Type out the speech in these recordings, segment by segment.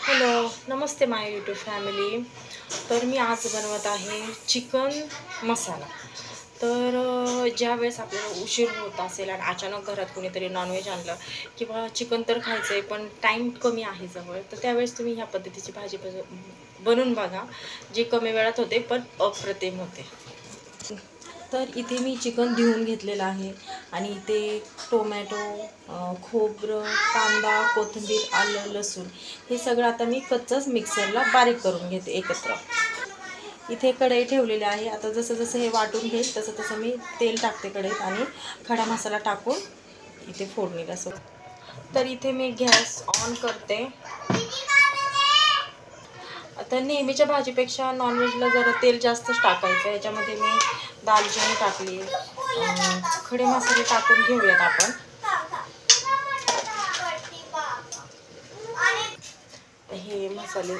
Hello, नमस्ते माय YouTube family. तर मी आज बनवत आहे चिकन मसाला. तर ज्यावेळेस आपल्याला उशीर होत असेल आणि अचानक घरात कोणीतरी नॉनव्हेज आणलं किंवा चिकन तर खायचं आहे पण टाईम कमी आहे जवळ, तर त्यावेळेस तुम्ही ह्या पद्धतीची भाजी बनवून बघा. जी कमी वेळात होते पण अप्रतिम होते. तर इथे मी चिकन धुवून घेतलेलं आहे आणि इथे टोमॅटो, खोबरं, कांदा, कोथिंबीर, आलं, लसूण हे सगळं आता मी कच्चंच मिक्सरला बारीक करून घेते एकत्र. इथे कढई ठेवलेली आहे. आता जसं जसं हे वाटून घेईल तसं तसं मी तेल टाकते कढईत आणि खडा मसाला टाकून इथे फोडणीला असं. तर इथे मी गॅस ऑन करते. आता नेहमीच्या भाजीपेक्षा नॉनव्हेजला जरा तेल जास्तच टाकायचं. याच्यामध्ये मी दालचिनी टाकली, खडे मसाले टाकून घेऊयात आपण. हे मसाले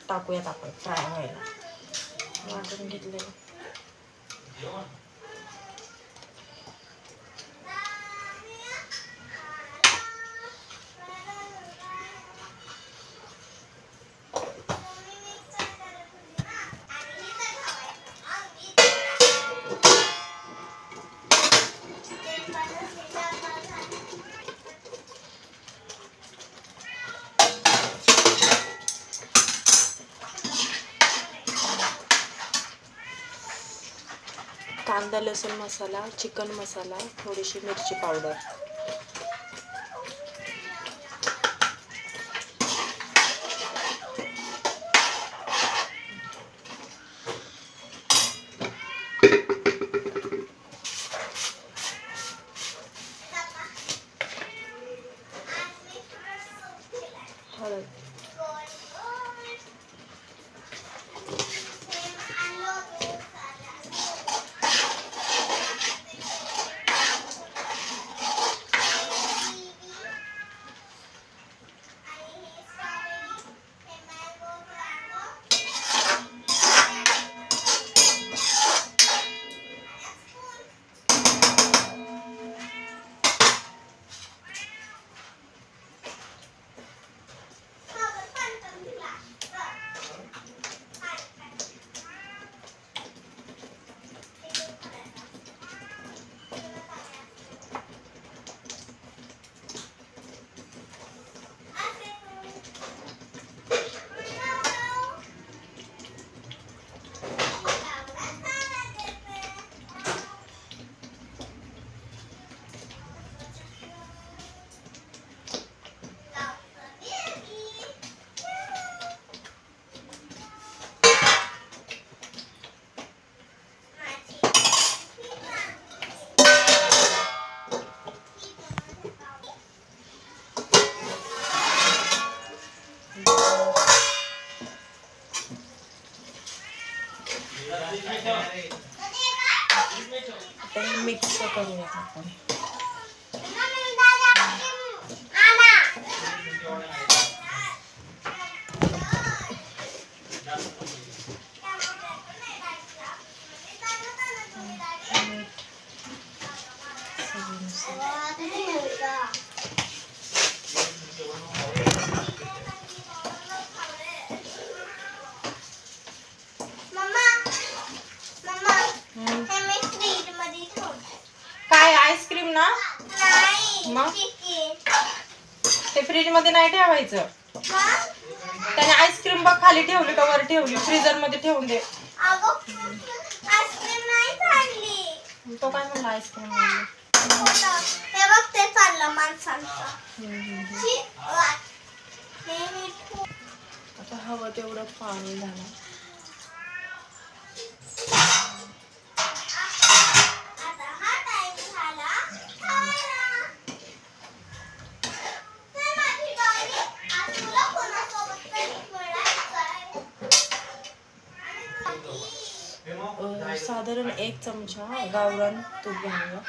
टाकूयात आपण फ्राय व्हायला. वाटून घेतले. कांदा, लसूण मसाला, चिकन मसाला, थोडीशी मिरची पावडर. हळद. आता मिक्स करूया आपण. काय आईस्क्रीम ना? मग ते फ्रीज मध्ये नाही ठेवायचं. त्याने आईस्क्रीम बघ खाली ठेवली का वर ठेवली? फ्रीजर मध्ये ठेवून दे. तो काय म्हणला आईस्क्रीम आणली? हे बघ ते चाललं माणसांचं. आता हवं तेवढं पाणी झालं. साधारण 1 चमचा गावरान तूप घालूया.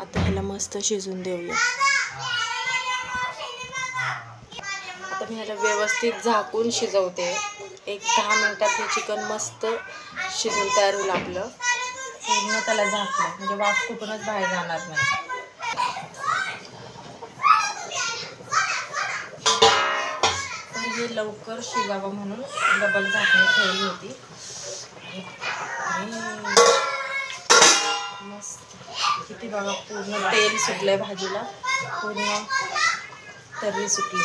आता ह्याला मस्त शिजून देऊया. आता मी ह्याला व्यवस्थित झाकून शिजवते. 1-10 मिनिटात हे चिकन मस्त शिजून तयार होईल आपलं. पूर्ण त्याला झाकलं म्हणजे वाफ कुठूनच बाहेर जाणार नाही. हे लवकर शिजावं म्हणून डबल झाकणी ठेवली होती. मस्त किती बघा, पूर्ण तेल सुटलंय भाजीला, पूर्ण तर्री सुटली.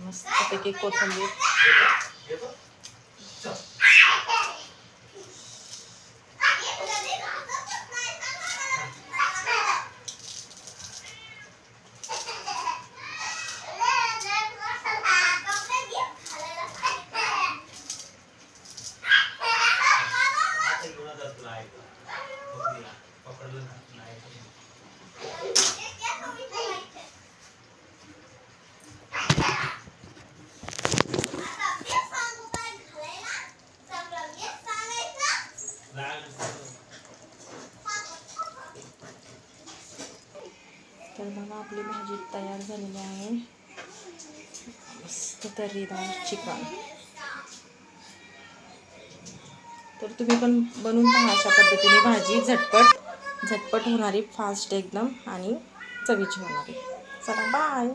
मस्तपैकी कोथिंबीर, तर बघा आपली भाजी तयार झालेली आहे. मस्त तर्रीदार चिकन. तर तुम्ही पण बनवून पहा अशा पद्धतीने भाजी, झटपट होणारी, फास्ट एकदम आणि चवीची होणारी. चला बाय.